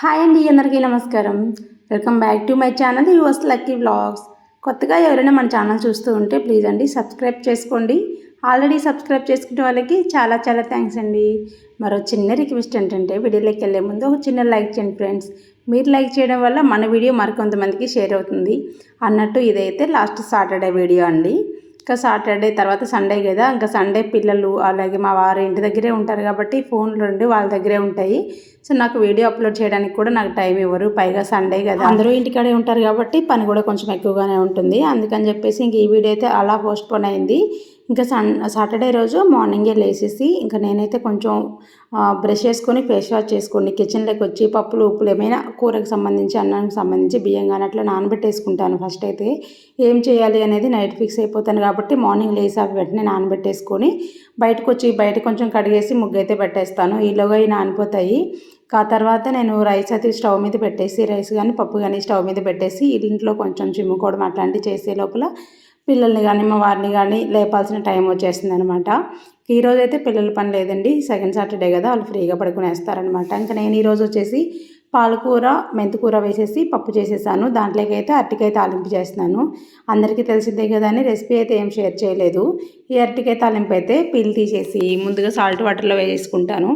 Hi అండి, అందరికీ నమస్కారం. Welcome back to my channel yours lucky vlogs. కొత్తగా ఎవరైనా మన ఛానల్ చూస్తూ ఉంటే ప్లీజ్ అండి సబ్స్క్రైబ్ చేసుకోండి. ఆల్రెడీ సబ్స్క్రైబ్ చేసుకునే వాళ్ళకి చాలా చాలా థ్యాంక్స్ అండి. మరో చిన్న రిక్వెస్ట్ ఏంటంటే వీడియోలోకి వెళ్ళే ముందు ఒక చిన్న లైక్ చేయండి ఫ్రెండ్స్. మీరు లైక్ చేయడం వల్ల మన వీడియో మరికొంతమందికి షేర్ అవుతుంది అన్నట్టు. ఇదైతే లాస్ట్ సాటర్డే వీడియో అండి. ఇంకా సాటర్డే తర్వాత సండే కదా, ఇంకా సండే పిల్లలు అలాగే మా వారు ఇంటి దగ్గరే ఉంటారు కాబట్టి ఫోన్లు రెండు వాళ్ళ దగ్గరే ఉంటాయి. సో నాకు వీడియో అప్లోడ్ చేయడానికి కూడా నాకు టైం ఇవ్వరు. పైగా సండే కదా, అందరూ ఇంటికాడే ఉంటారు కాబట్టి పని కూడా కొంచెం ఎక్కువగానే ఉంటుంది. అందుకని చెప్పేసి ఇంక ఈ వీడియో అయితే అలా పోస్ట్పోన్ అయింది. ఇంకా సాటర్డే రోజు మార్నింగే లేచేసి ఇంకా నేనైతే కొంచెం బ్రష్ చేసుకొని ఫేస్ వాష్ చేసుకొని కిచెన్లోకి వచ్చి పప్పులు ఉప్పులు ఏమైనా కూరకు సంబంధించి అన్నానికి సంబంధించి బియ్యం కానీ అట్లా నానబెట్టేసుకుంటాను. ఫస్ట్ అయితే ఏం చేయాలి అనేది నైట్ ఫిక్స్ అయిపోతాను కాబట్టి మార్నింగ్ లేచి అవి వెంటనే నానబెట్టేసుకొని బయటకు వచ్చి బయట కొంచెం కడిగేసి ముగ్గు అయితే పెట్టేస్తాను. ఈలోగా ఇవి నానిపోతాయి. ఆ తర్వాత నేను రైస్ అయితే స్టవ్ మీద పెట్టేసి రైస్ కానీ పప్పు కానీ స్టవ్ మీద పెట్టేసి ఇంట్లో కొంచెం చిమ్ముకోవడం అట్లాంటివి చేసే లోపల పిల్లల్ని కానీ మా వారిని కానీ లేపాల్సిన టైం వచ్చేసింది అనమాట. ఈరోజు అయితే పిల్లల పని లేదండి, సెకండ్ సాటర్డే కదా, వాళ్ళు ఫ్రీగా పడుకునేస్తారనమాట. ఇంకా నేను ఈరోజు వచ్చేసి పాలకూర మెంతికూర వేసేసి పప్పు చేసేసాను. దాంట్లోకి అయితే అరటికాయ తాలింపు చేస్తున్నాను. అందరికీ తెలిసిందే కదా అని రెసిపీ అయితే ఏం షేర్ చేయలేదు. ఈ అరటికాయ తాలింపు అయితే పీల్ తీసేసి ముందుగా సాల్ట్ వాటర్లో వేసుకుంటాను.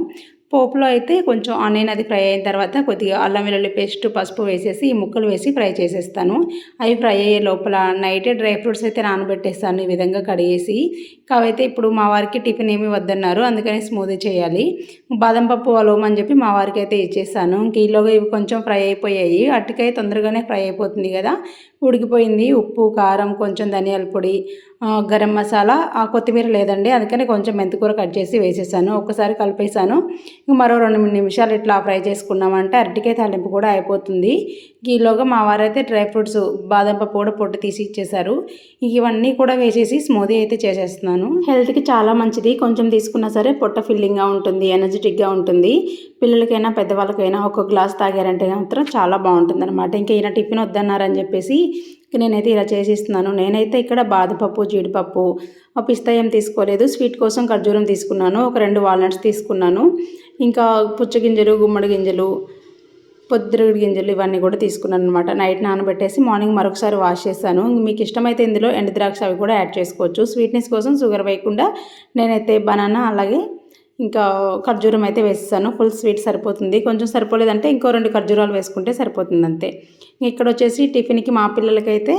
పోపులో అయితే కొంచెం ఆనియన్ అది ఫ్రై అయిన తర్వాత కొద్దిగా అల్లం వెల్లుల్లి పేస్ట్ పసుపు వేసేసి ఈ ముక్కలు వేసి ఫ్రై చేసేస్తాను. అవి ఫ్రై అయ్యే లోపల నైటే డ్రై ఫ్రూట్స్ అయితే నానబెట్టేస్తాను ఈ విధంగా కడిగేసి. కావైతే ఇప్పుడు మా వారికి టిఫిన్ ఏమి వద్దన్నారు, అందుకని స్మూదీ చేయాలి. బాదం పప్పు అలవమని చెప్పి మా వారికి అయితే ఇచ్చేసాను. ఇంక ఈలోగా ఇవి కొంచెం ఫ్రై అయిపోయాయి. అరటికాయ తొందరగానే ఫ్రై అయిపోతుంది కదా, ఉడికిపోయింది. ఉప్పు కారం కొంచెం ధనియాల పొడి గరం మసాలా కొత్తిమీర లేదండి, అందుకని కొంచెం మెంతికూర కట్ చేసి వేసేసాను. ఒక్కసారి కలిపేసాను. మరో 2-3 నిమిషాలు ఇట్లా ఫ్రై చేసుకున్నామంటే అరటికాయ తాలింపు కూడా అయిపోతుంది. ఈలోగా మా వారైతే డ్రై ఫ్రూట్స్ బాదం పప్పు కూడా పొట్టు తీసి ఇచ్చేసారు. ఇవన్నీ కూడా వేసేసి స్మూదీ అయితే చేసేస్తున్నాను. హెల్త్కి చాలా మంచిది, కొంచెం తీసుకున్నా సరే పొట్ట ఫిల్లింగ్గా ఉంటుంది, ఎనర్జెటిక్గా ఉంటుంది. పిల్లలకైనా పెద్దవాళ్ళకైనా ఒక గ్లాస్ తాగారంటే మాత్రం చాలా బాగుంటుంది అనమాట. ఇంకా ఈయన టిఫిన్ వద్దన్నారని చెప్పేసి నేనైతే ఇలా చేసిస్తున్నాను. నేనైతే ఇక్కడ బాదపప్పు జీడిపప్పు పిస్తా ఏం తీసుకోలేదు. స్వీట్ కోసం ఖర్జూరం తీసుకున్నాను, ఒక 2 వాల్నట్స్ తీసుకున్నాను, ఇంకా పుచ్చగింజలు గుమ్మడి గింజలు పొద్దురుగడి గింజలు ఇవన్నీ కూడా తీసుకున్నాను అనమాట. నైట్ నానబెట్టేసి మార్నింగ్ మరొకసారి వాష్ చేశాను. మీకు ఇష్టమైతే ఇందులో ఎండు ద్రాక్ష అవి కూడా యాడ్ చేసుకోవచ్చు. స్వీట్నెస్ కోసం షుగర్ వేయకుండా నేనైతే బనానా అలాగే ఇంకా ఖర్జూరం అయితే వేస్తాను. ఫుల్ స్వీట్ సరిపోతుంది. కొంచెం సరిపోలేదంటే ఇంకో 2 ఖర్జూరాలు వేసుకుంటే సరిపోతుంది అంతే. ఇక్కడ వచ్చేసి టిఫిన్కి మా పిల్లలకైతే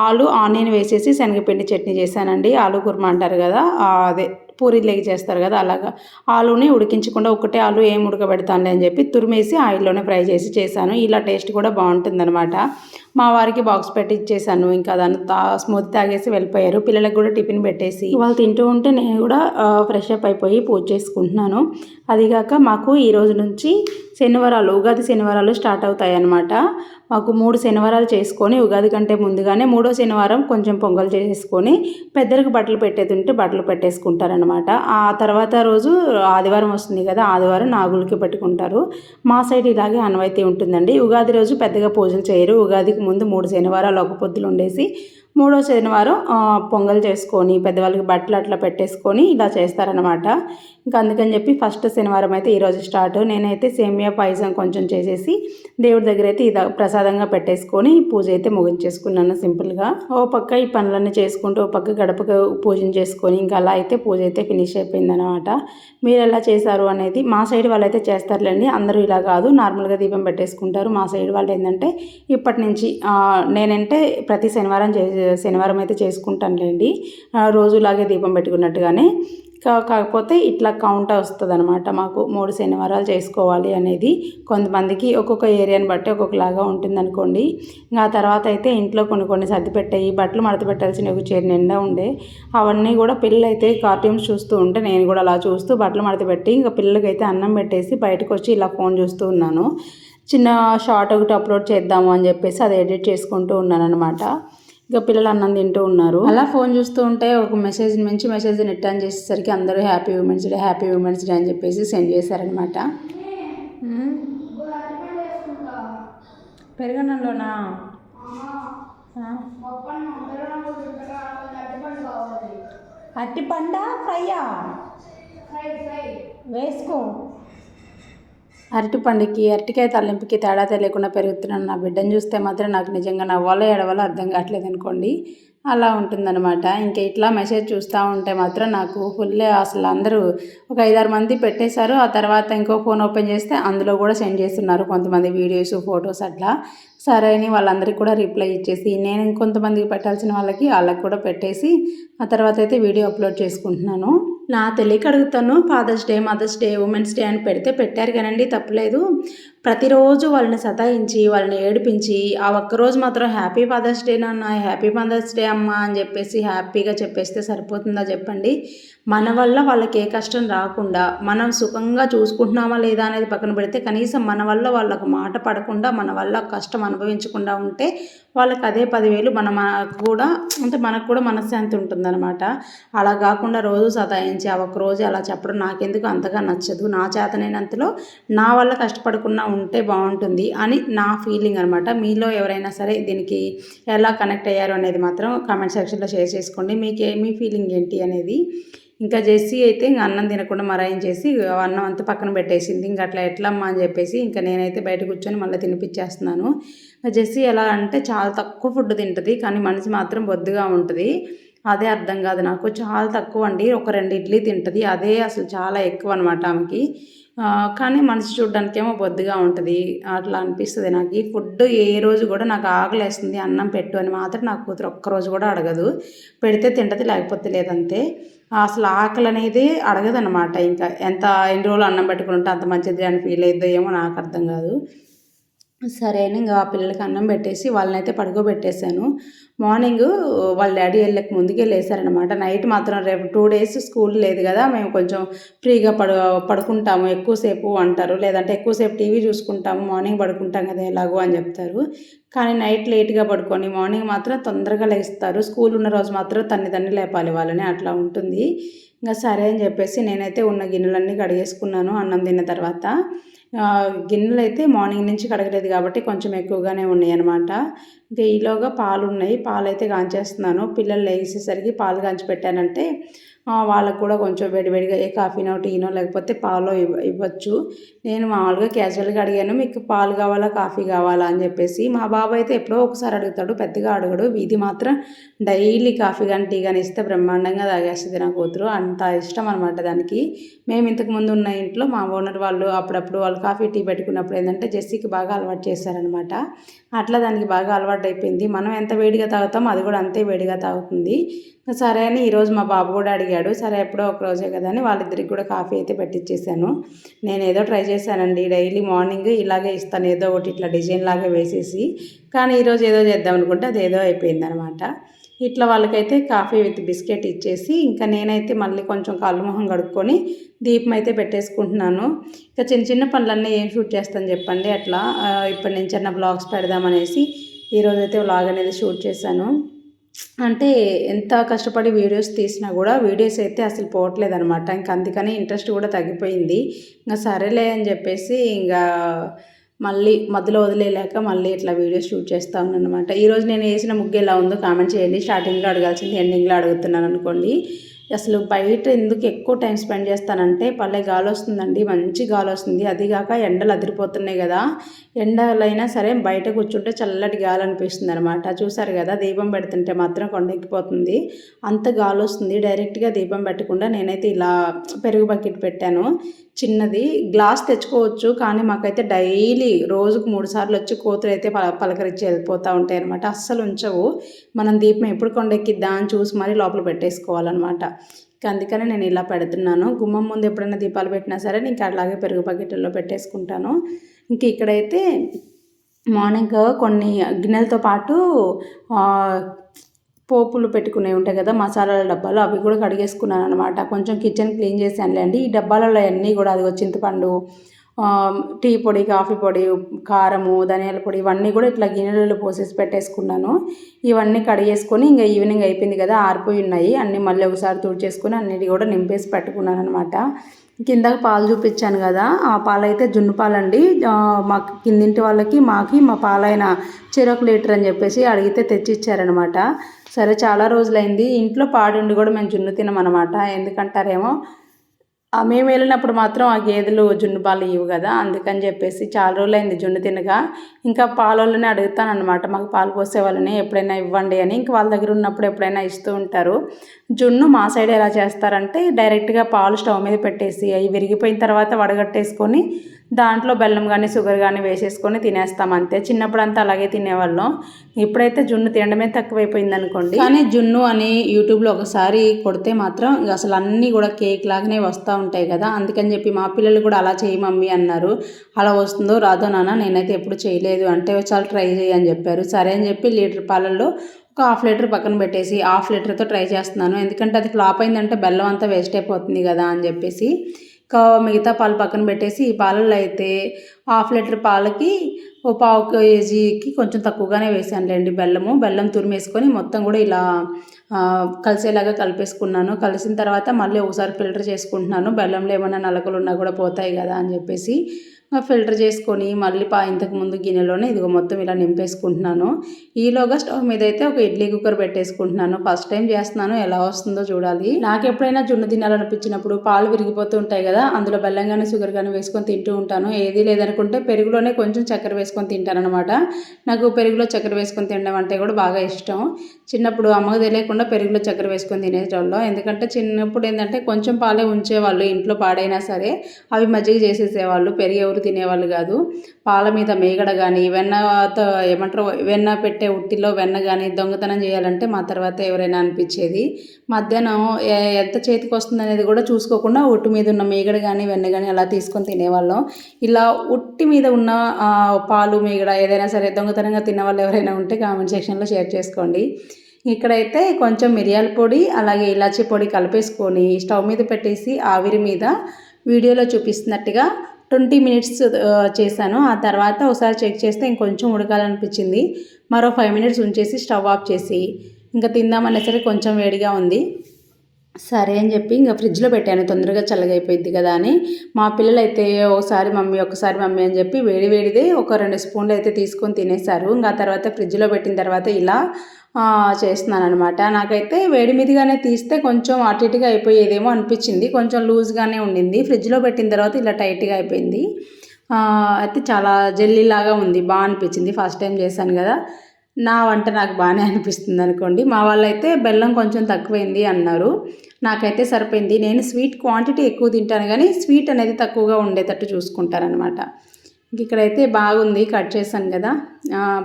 ఆలు ఆనియన్ వేసేసి శనగపిండి చట్నీ చేశానండి. ఆలు కుర్మా అంటారు కదా, అదే పూరీలోకి చేస్తారు కదా, అలాగా ఆలుని ఉడికించకుండా ఒకటే ఆలు ఏం ఉడకబెడతానులే అని చెప్పి తురిమేసి ఆయిల్లోనే ఫ్రై చేసి చేశాను. ఇలా టేస్ట్ కూడా బాగుంటుందన్నమాట. మా వారికి బాక్స్ పెట్టి ఇచ్చేసాను. ఇంకా దాన్ని స్మూత్ తాగేసి వెళ్ళిపోయారు. పిల్లలకు కూడా టిఫిన్ పెట్టేసి వాళ్ళు తింటూ ఉంటే నేను కూడా ఫ్రెష్ అప్ అయిపోయి పూజ చేసుకుంటున్నాను. అదిగాక మాకు ఈ రోజు నుంచి శనివారాలు ఉగాది శనివారాలు స్టార్ట్ అవుతాయి అన్నమాట. మాకు 3 శనివారాలు చేసుకొని ఉగాది కంటే ముందుగానే 3వ శనివారం కొంచెం పొంగల్ చేసేసుకొని పెద్దలకు బట్టలు పెట్టేది ఉంటే బట్టలు పెట్టేసుకుంటారనమాట. ఆ తర్వాత రోజు ఆదివారం వస్తుంది కదా, ఆదివారం నాగులకి పెట్టుకుంటారు. మా సైడ్ ఇలాగే ఆనవాయితీ ఉంటుందండి. ఉగాది రోజు పెద్దగా పూజలు చేయరు. ఉగాదికి ముందు 3 శనివారాలు ఒక పొద్దులు ఉండేసి 3వ శనివారం పొంగల్ చేసుకొని పెద్దవాళ్ళకి బట్టలు అట్లా పెట్టేసుకొని ఇలా చేస్తారనమాట. ఇంకా అందుకని చెప్పి ఫస్ట్ శనివారం అయితే ఈరోజు స్టార్ట్. నేనైతే సేమియా పాయసం కొంచెం చేసేసి దేవుడి దగ్గర అయితే ఇది ప్రసాదంగా పెట్టేసుకొని పూజ అయితే ముగించేసుకున్నాను సింపుల్గా. ఓ పక్క ఈ పనులన్నీ చేసుకుంటూ ఓ పక్క గడపకు పూజను చేసుకొని ఇంకా అలా అయితే పూజ అయితే ఫినిష్ అయిపోయిందనమాట. మీరు ఎలా చేశారు అనేది మా సైడ్ వాళ్ళు అయితే చేస్తారులేండి, అందరూ ఇలా కాదు, నార్మల్గా దీపం పెట్టేసుకుంటారు. మా సైడ్ వాళ్ళు ఏంటంటే ఇప్పటి నుంచి నేనంటే ప్రతి శనివారం అయితే చేసుకుంటానులేండి, రోజులాగే దీపం పెట్టుకున్నట్టుగానే. కాకపోతే ఇట్లా కౌంట్ వస్తుంది అనమాట. మాకు 3 శనివారాలు చేసుకోవాలి అనేది. కొంతమందికి ఒక్కొక్క ఏరియాని బట్టి ఒక్కొక్కలాగా ఉంటుంది అనుకోండి. ఇంకా ఆ తర్వాత అయితే ఇంట్లో కొన్ని సర్ది పెట్టాయి, బట్టలు మడత పెట్టాల్సిన ఒక చీర నిండా ఉండే అవన్నీ కూడా పిల్లలు అయితే కార్టూన్స్ చూస్తూ ఉంటే నేను కూడా అలా చూస్తూ బట్టలు మడత పెట్టి ఇంకా పిల్లలకైతే అన్నం పెట్టేసి బయటకు వచ్చి ఇలా ఫోన్ చూస్తూ ఉన్నాను. చిన్న షార్ట్ ఒకటి అప్లోడ్ చేద్దాము అని చెప్పేసి అది ఎడిట్ చేసుకుంటూ ఉన్నాను అనమాట. ఇంకా పిల్లలు అన్నం తింటూ ఉన్నారు. అలా ఫోన్ చూస్తూ ఉంటే ఒక మంచి మెసేజ్ రిటర్న్ చేసేసరికి అందరూ హ్యాపీ ఉమెన్స్ డే అని చెప్పేసి సెండ్ చేశారనమాట. పెరుగన్నంలోనా అట్టి పండా ఫ్రైయా వేసుకో. అరటిపండుకి అరటికాయ తాలింపుకి తేడా తెలియకుండా పెరుగుతున్న నా బిడ్డను చూస్తే మాత్రం నాకు నిజంగా నవ్వాలో ఏడవాలో అర్థం కావట్లేదు అనుకోండి. అలా ఉంటుందన్నమాట. ఇంకా ఇట్లా మెసేజ్ చూస్తూ ఉంటే మాత్రం నాకు ఫుల్ అసలు అందరూ ఒక 5-6 మంది పెట్టేశారు. ఆ తర్వాత ఇంకో ఫోన్ ఓపెన్ చేస్తే అందులో కూడా సెండ్ చేస్తున్నారు కొంతమంది వీడియోస్, ఫొటోస్ అట్లా. సరే అని వాళ్ళందరికీ కూడా రిప్లై ఇచ్చేసి నేను ఇంకొంతమందికి పెట్టాల్సిన వాళ్ళకి కూడా పెట్టేసి ఆ తర్వాత అయితే వీడియో అప్లోడ్ చేసుకుంటున్నాను. నా తెలియక అడుగుతాను, father's day, mother's day, women's day అని పెట్టారు కానండి, తప్పలేదు. ప్రతిరోజు వాళ్ళని సతాయించి వాళ్ళని ఏడిపించి ఆ ఒక్కరోజు మాత్రం హ్యాపీ ఫాదర్స్ డే నాన్న, హ్యాపీ మదర్స్ డే అమ్మ అని చెప్పేసి హ్యాపీగా చెప్పేస్తే సరిపోతుందా చెప్పండి. మన వల్ల వాళ్ళకి ఏ కష్టం రాకుండా మనం సుఖంగా చూసుకుంటున్నామా లేదా అనేది పక్కన పెడితే కనీసం మన వల్ల వాళ్ళకు మాట పడకుండా మన వల్ల కష్టం అనుభవించకుండా ఉంటే వాళ్ళకి అదే 10,000 మనకు కూడా మనశ్శాంతి ఉంటుందన్నమాట. అలా కాకుండా రోజు సతాయించి ఆ ఒక్కరోజు అలా చెప్పడం నాకెందుకు అంతగా నచ్చదు. నా చేతనైనంతలో నా వల్ల కష్టపడకుండా ఉంటే బాగుంటుంది అని నా ఫీలింగ్ అనమాట. మీలో ఎవరైనా సరే దీనికి ఎలా కనెక్ట్ అయ్యారు అనేది మాత్రం కామెంట్ సెక్షన్లో షేర్ చేసుకోండి. మీ ఫీలింగ్ ఏంటి అనేది. ఇంకా జెస్సీ అయితే ఇంక అన్నం తినకుండా మరాయించేసి అన్నం అంతా పక్కన పెట్టేసింది. ఇంక అట్లా ఎట్లమ్మా అని చెప్పేసి ఇంకా నేనైతే బయట కూర్చొని మళ్ళీ తినిపించేస్తున్నాను. జెస్సీ ఎలా అంటే చాలా తక్కువ ఫుడ్ తింటుంది, కానీ మనిషి మాత్రం బొద్దుగా ఉంటుంది. అదే అర్థం కాదు నాకు. చాలా తక్కువ అండి, ఒక 2 ఇడ్లీ తింటుంది, అదే అసలు చాలా ఎక్కువ అనమాట ఆమెకి. కానీ మనిషి చూడ్డానికేమో బొద్దుగా ఉంటుంది. అట్లా అనిపిస్తుంది నాకు. ఫుడ్ ఏ రోజు కూడా నాకు ఆకలేస్తుంది అన్నం పెట్టు అని మాత్రం నాకు కూతురు ఒక్కరోజు కూడా అడగదు. పెడితే తింటది, లేకపోతే లేదంతే. అసలు ఆకలి అనేది అడగదన్నమాట. ఇంకా ఎన్ని రోజులు అన్నం పెట్టుకుని ఉంటే అంత మంచిది అని ఫీల్ అయిద్దో ఏమో నాకు అర్థం కాదు. సరే అని ఇంకా ఆ పిల్లలకి అన్నం పెట్టేసి వాళ్ళనైతే పడుకోబెట్టేశాను. మార్నింగ్ వాళ్ళ డాడీ వెళ్ళక ముందుకే లేసారనమాట. నైట్ మాత్రం రేపు 2 days స్కూల్ లేదు కదా, మేము కొంచెం ఫ్రీగా పడుకుంటాము ఎక్కువసేపు అంటారు. లేదంటే ఎక్కువసేపు టీవీ చూసుకుంటాము, మార్నింగ్ పడుకుంటాం కదా ఎలాగో అని చెప్తారు. కానీ నైట్ లేట్గా పడుకొని మార్నింగ్ మాత్రం తొందరగా లేస్తారు. స్కూల్ ఉన్న రోజు మాత్రం తన్ని లేపాలి వాళ్ళని, అట్లా ఉంటుంది. ఇంకా సరే అని చెప్పేసి నేనైతే ఉన్న గిన్నెలన్నీ కడిగేసుకున్నాను అన్నం తిన్న తర్వాత. గిన్నెలు అయితే మార్నింగ్ నుంచి కడగలేదు కాబట్టి కొంచెం ఎక్కువగానే ఉన్నాయి అనమాట. ఇంకా ఈలోగా పాలు ఉన్నాయి, పాలైతే కాంచేస్తున్నాను. పిల్లలు లేచేసరికి పాలు కాంచి పెట్టానంటే వాళ్ళకు కూడా కొంచెం వేడివేడిగా ఏ కాఫీనో, టీనో లేకపోతే పాలో ఇవ్వచ్చు. నేను మామూలుగా క్యాజువల్గా అడిగాను, మీకు పాలు కావాలా, కాఫీ కావాలా అని చెప్పేసి. మా బాబు అయితే ఎప్పుడో ఒకసారి అడుగుతాడు, పెద్దగా అడగడు. ఇది మాత్రం డైలీ కాఫీ కానీ టీ కానీ ఇస్తే బ్రహ్మాండంగా తాగేస్తుంది నా కూతురు. అంత ఇష్టం అనమాట దానికి. మేము ఇంతకుముందు ఉన్న ఇంట్లో మా ఓనర్ వాళ్ళు అప్పుడప్పుడు వాళ్ళు కాఫీ టీ పెట్టుకున్నప్పుడు ఏంటంటే జెస్సీకి బాగా అలవాటు చేశారనమాట. అట్లా దానికి బాగా అలవాటు అయిపోయింది. మనం ఎంత వేడిగా తాగుతామో అది కూడా అంతే వేడిగా తాగుతుంది. సరే అని ఈరోజు మా బాబు కూడా అడిగాడు. సరే ఎప్పుడో ఒక రోజే కదా అని వాళ్ళిద్దరికి కూడా కాఫీ అయితే పెట్టించేసాను. నేను ఏదో ట్రై చేశానండి, డైలీ మార్నింగ్ ఇలాగే ఇస్తాను, ఏదో ఒకటి ఇట్లా డిజైన్ లాగా వేసేసి. కానీ ఈరోజు ఏదో చేద్దాం అనుకుంటే అది ఏదో అయిపోయిందనమాట. ఇట్లా వాళ్ళకైతే కాఫీ విత్ బిస్కెట్ ఇచ్చేసి ఇంకా నేనైతే మళ్ళీ కొంచెం కాళ్ళు మొహం కడుక్కొని దీపం అయితే పెట్టేసుకుంటున్నాను. ఇంకా చిన్న చిన్న పనులన్నీ ఏం షూట్ చేస్తాను చెప్పండి. అట్లా ఇప్పటి నుంచి అన్న బ్లాగ్స్ పెడదామనేసి ఈరోజైతే వ్లాగ్ అనేది షూట్ చేశాను. అంటే ఎంత కష్టపడి వీడియోస్ తీసినా కూడా వీడియోస్ అయితే అసలు పోవట్లేదనమాట. ఇంకా అందుకని ఇంట్రెస్ట్ కూడా తగ్గిపోయింది. ఇంకా సరేలే అని చెప్పేసి ఇంకా మళ్ళీ మధ్యలో వదిలేలేక మళ్ళీ ఇట్లా వీడియోస్ షూట్ చేస్తూ ఉన్నాను అనమాట. ఈరోజు నేను వేసిన ముగ్గు ఎలా ఉందో కామెంట్ చేయండి. స్టార్టింగ్లో అడగాల్సింది ఎండింగ్లో అడుగుతున్నాను అనుకోండి. అసలు బయట ఎందుకు ఎక్కువ టైం స్పెండ్ చేస్తానంటే భలే గాలి వస్తుందండి, మంచి గాలి వస్తుంది. అదిగాక ఎండలు అదిరిపోతున్నాయి కదా, ఎండలైనా సరే బయట కూర్చుంటే చల్లటి గాలి అనిపిస్తుంది అనమాట. చూసారు కదా, దీపం పెడుతుంటే మాత్రం కొండెక్కిపోతుంది, అంత గాలి వస్తుంది. డైరెక్ట్గా దీపం పెట్టకుండా నేనైతే ఇలా పెరుగు బకెట్ పెట్టాను, చిన్నది. గ్లాస్ తెచ్చుకోవచ్చు, కానీ మాకైతే డైలీ రోజుకు 3 సార్లు వచ్చి కోతులు అయితే పలకరించి వెళ్ళిపోతూ ఉంటాయి అనమాట. అస్సలు ఉంచవు. మనం దీపం ఎప్పుడు కొండెక్కిద్దా అని చూసి మరీ లోపల పెట్టేసుకోవాలన్నమాట. అందుకనే నేను ఇలా పెడుతున్నాను. గుమ్మం ముందు ఎప్పుడైనా దీపాలు పెట్టినా సరే నేను అలాగే పెరుగు బకెట్లో పెట్టేసుకుంటాను. ఇంక ఇక్కడైతే మార్నింగ్ కొన్ని గిన్నెలతో పాటు పోపులు పెట్టుకునేవి ఉంటాయి కదా, మసాలాల డబ్బాలు, అవి కూడా కడిగేసుకున్నాను అనమాట. కొంచెం కిచెన్ క్లీన్ చేశానులేండి. ఈ డబ్బాలలో అన్నీ కూడా అది చింతపండు, టీ పొడి, కాఫీ పొడి, కారము, ధనియాల పొడి, ఇవన్నీ కూడా ఇట్లా గిన్నెలలో పోసేసి పెట్టేసుకున్నాను. ఇవన్నీ కడిగేసుకొని ఇంకా ఈవినింగ్ అయిపోయింది కదా, ఆరిపోయి ఉన్నాయి అన్నీ. మళ్ళీ ఒకసారి తుడిచేసుకొని అన్నిటి కూడా నింపేసి పెట్టుకున్నాను అనమాట. కిందకి పాలు చూపించాను కదా, ఆ పాలు అయితే జున్ను పాలండి. మా కిందింటి వాళ్ళకి మా పాలైన చెరొక లీటర్ అని చెప్పేసి అడిగితే తెచ్చిచ్చారనమాట. సరే చాలా రోజులైంది ఇంట్లో పాడుండి కూడా మేము జున్ను తినమనమాట. ఎందుకంటారేమో మేము వెళ్ళినప్పుడు మాత్రం ఆ గేదెలు జున్ను పాలు ఇవ్వు కదా, అందుకని చెప్పేసి చాలా రోజులైంది జున్ను తినగా. ఇంకా పాలోళ్ళని అడుగుతానన్నమాట, మాకు పాలు పోసే వాళ్ళని ఎప్పుడైనా ఇవ్వండి అని. ఇంక వాళ్ళ దగ్గర ఉన్నప్పుడు ఎప్పుడైనా ఇస్తూ ఉంటారు. జున్ను మా సైడ్ ఎలా చేస్తారంటే డైరెక్ట్గా పాలు స్టవ్ మీద పెట్టేసి అవి విరిగిపోయిన తర్వాత వడగట్టేసుకొని దాంట్లో బెల్లం కానీ షుగర్ కానీ వేసేసుకొని తినేస్తాం అంతే. చిన్నప్పుడు అంతా అలాగే తినేవాళ్ళం. ఇప్పుడైతే జున్ను తినడమే తక్కువైపోయింది అనుకోండి. కానీ జున్ను అని యూట్యూబ్లో ఒకసారి కొడితే మాత్రం అసలు అన్నీ కూడా కేక్ లాగానే వస్తూ ఉంటాయి కదా, అందుకని చెప్పి మా పిల్లలు కూడా అలా చేయి మమ్మీ అన్నారు. అలా వస్తుందో రాదో నాన్న, నేనైతే ఎప్పుడు చేయలేదు అంటే చాలా ట్రై చేయని చెప్పారు. సరే అని చెప్పి లీటర్ పాలల్లో ఒక హాఫ్ లీటర్ పక్కన పెట్టేసి హాఫ్ లీటర్తో ట్రై చేస్తున్నాను. ఎందుకంటే అది ఫ్లాప్ అయిందంటే బెల్లం అంతా వేస్ట్ అయిపోతుంది కదా అని చెప్పేసి ఇంకా మిగతా పాలు పక్కన పెట్టేసి ఈ పాలల్లో అయితే హాఫ్ లీటర్ పాలకి ఓ పావు కేజీకి కొంచెం తక్కువగానే వేసానులేండి బెల్లం తురిమేసుకొని మొత్తం కూడా ఇలా కలిసేలాగా కలిపేసుకున్నాను. కలిసిన తర్వాత మళ్ళీ ఒకసారి ఫిల్టర్ చేసుకుంటున్నాను. బెల్లంలో ఏమైనా నలకలు ఉన్నా కూడా పోతాయి కదా అని చెప్పేసి ఫిల్టర్ చేసుకొని మళ్ళీ ఇంతకుముందు గిన్నెలోనే ఇదిగో మొత్తం ఇలా నింపేసుకుంటున్నాను. ఈలోగా స్టవ్ మీద అయితే ఒక ఇడ్లీ కుక్కర్ పెట్టేసుకుంటున్నాను. ఫస్ట్ టైం చేస్తున్నాను, ఎలా వస్తుందో చూడాలి. నాకు ఎప్పుడైనా జున్ను తినాలనిపించినప్పుడు పాలు విరిగిపోతూ ఉంటాయి కదా, అందులో బెల్లం కానీ షుగర్ కానీ వేసుకొని తింటూ ఉంటాను. ఏది లేదనుకుంటే పెరుగులోనే కొంచెం చక్కెర వేసుకొని తింటాను అనమాట. నాకు పెరుగులో చక్కెర వేసుకొని తినడం అంటే కూడా బాగా ఇష్టం. చిన్నప్పుడు అమ్మకు తెలియకుండా పెరుగులో చక్కెర వేసుకొని తినేటోళ్ళం. ఎందుకంటే చిన్నప్పుడు ఏంటంటే కొంచెం పాలే ఉంచేవాళ్ళు ఇంట్లో, పాడైనా సరే అవి మజ్జిగ చేసేసేవాళ్ళు, పెరుగు ఎవరు తినేవాళ్ళు కాదు. పాల మీద మేగడ కానీ వెన్నతో ఏమంటారు, వెన్న పెట్టే ఉట్టిలో వెన్న కానీ దొంగతనం చేయాలంటే మా తర్వాత ఎవరైనా అనిపించేది. మధ్యాహ్నం ఎంత చేతికి వస్తుంది అనేది కూడా చూసుకోకుండా ఉట్టి మీద ఉన్న మేగడ కానీ వెన్న కానీ అలా తీసుకొని తినేవాళ్ళం. ఇలా ఉట్టి మీద ఉన్న పాలు మేగడ ఏదైనా సరే దొంగతనంగా తినేవాళ్ళు ఎవరైనా ఉంటే కామెంట్ సెక్షన్లో షేర్ చేసుకోండి. ఇక్కడైతే కొంచెం మిరియాల పొడి అలాగే ఇలాచీ పొడి కలిపేసుకొని స్టవ్ మీద పెట్టేసి ఆవిరి మీద వీడియోలో చూపిస్తున్నట్టుగా 20 మినిట్స్ చేశాను. ఆ తర్వాత ఒకసారి చెక్ చేస్తే ఇంకొంచెం ఉడకాలనిపించింది. మరో 5 మినిట్స్ ఉంచేసి స్టవ్ ఆఫ్ చేసి ఇంకా తిందామనేసరికి కొంచెం వేడిగా ఉంది. సరే అని చెప్పి ఇంకా ఫ్రిడ్జ్లో పెట్టాను, తొందరగా చల్లగైపోయింది కదా అని. మా పిల్లలు అయితే ఒకసారి మమ్మీ అని చెప్పి వేడిదే ఒక 2 స్పూన్లు అయితే తీసుకొని తినేశారు. ఇంకా తర్వాత ఫ్రిడ్జ్లో పెట్టిన తర్వాత ఇలా చేస్తున్నాను అనమాట. నాకైతే వేడి మీదగానే తీస్తే కొంచెం అటు ఇటుగా అయిపోయేదేమో అనిపించింది, కొంచెం లూజ్గానే ఉండింది. ఫ్రిడ్జ్లో పెట్టిన తర్వాత ఇలా టైట్గా అయిపోయింది. అయితే చాలా జెల్లీలాగా ఉంది, బాగా అనిపించింది. ఫస్ట్ టైం చేశాను కదా, నా వంట నాకు బాగానే అనిపిస్తుంది అనుకోండి. మా వాళ్ళైతే బెల్లం కొంచెం తక్కువైంది అన్నారు, నాకైతే సరిపోయింది. నేను స్వీట్ క్వాంటిటీ ఎక్కువ తింటాను కానీ స్వీట్ అనేది తక్కువగా ఉండేటట్టు చూసుకుంటారనమాట. ఇక్కడైతే బాగుంది, కట్ చేశాను కదా,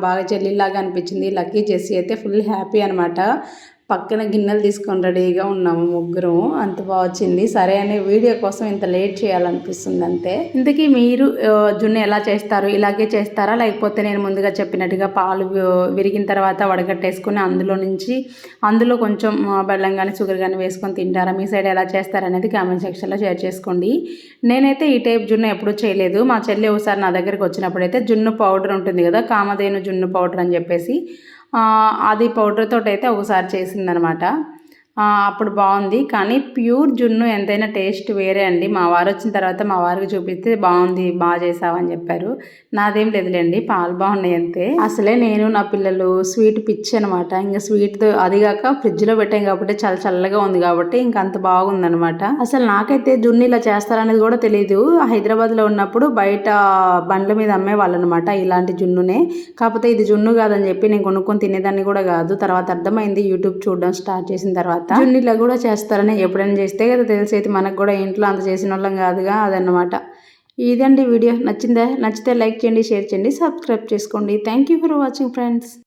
బాగా జెల్లీలాగా అనిపించింది. లక్కీ జెస్సీ అయితే ఫుల్ హ్యాపీ అనమాట. పక్కన గిన్నెలు తీసుకొని రెడీగా ఉన్నాము ముగ్గురం, అంత బాగా వచ్చింది. సరే అనే వీడియో కోసం ఇంత లేట్ చేయాలనిపిస్తుంది అంతే. ఇంతకీ మీరు జున్ను ఎలా చేస్తారు, ఇలాగే చేస్తారా లేకపోతే నేను ముందుగా చెప్పినట్టుగా పాలు విరిగిన తర్వాత వడగట్టేసుకుని అందులో కొంచెం బెల్లం కానీ షుగర్ కానీ వేసుకొని తింటారా, మీ సైడ్ ఎలా చేస్తారనేది కామెంట్ సెక్షన్లో షేర్ చేసుకోండి. నేనైతే ఈ టైప్ జున్ను ఎప్పుడూ చేయలేదు. మా చెల్లి ఒకసారి నా దగ్గరికి వచ్చినప్పుడైతే జున్ను పౌడర్ ఉంటుంది కదా, కామధేను జున్ను పౌడర్ అని చెప్పేసి అది పౌడర్తో అయితే ఒకసారి చేసిందనమాట. అప్పుడు బాగుంది. కానీ ప్యూర్ జున్ను ఎంతైనా టేస్ట్ వేరే అండి. మా వారు వచ్చిన తర్వాత మా వారికి చూపిస్తే బాగుంది, బాగా చేసావని చెప్పారు. నాదేం లేదులేండి, పాలు బాగున్నాయి అంతే. అసలే నేను నా పిల్లలు స్వీట్ పిచ్చి అనమాట. ఇంకా స్వీట్ అదిగాక ఫ్రిడ్జ్లో పెట్టాం కాబట్టి చాలా చల్లగా ఉంది కాబట్టి ఇంకా అంత బాగుందనమాట. అసలు నాకైతే జున్ను ఇలా చేస్తారనేది కూడా తెలియదు. హైదరాబాద్లో ఉన్నప్పుడు బయట బండ్ల మీద అమ్మేవాళ్ళు అనమాట ఇలాంటి జున్నునే. కాకపోతే ఇది జున్ను కాదని చెప్పి నేను కొనుక్కొని తినేదాన్ని కూడా కాదు. తర్వాత అర్థమైంది యూట్యూబ్ చూడడం స్టార్ట్ చేసిన తర్వాత. జున్నులా కూడా చేస్తారని ఎప్పుడైనా చేస్తే కదా తెలిసేది, మనకు కూడా ఇంట్లో అంత చేసిన వాళ్ళం కాదుగా, అదన్నమాట. ఇదండి వీడియో. నచ్చితే లైక్ చేయండి, షేర్ చేయండి, సబ్స్క్రైబ్ చేసుకోండి. Thank you for watching friends.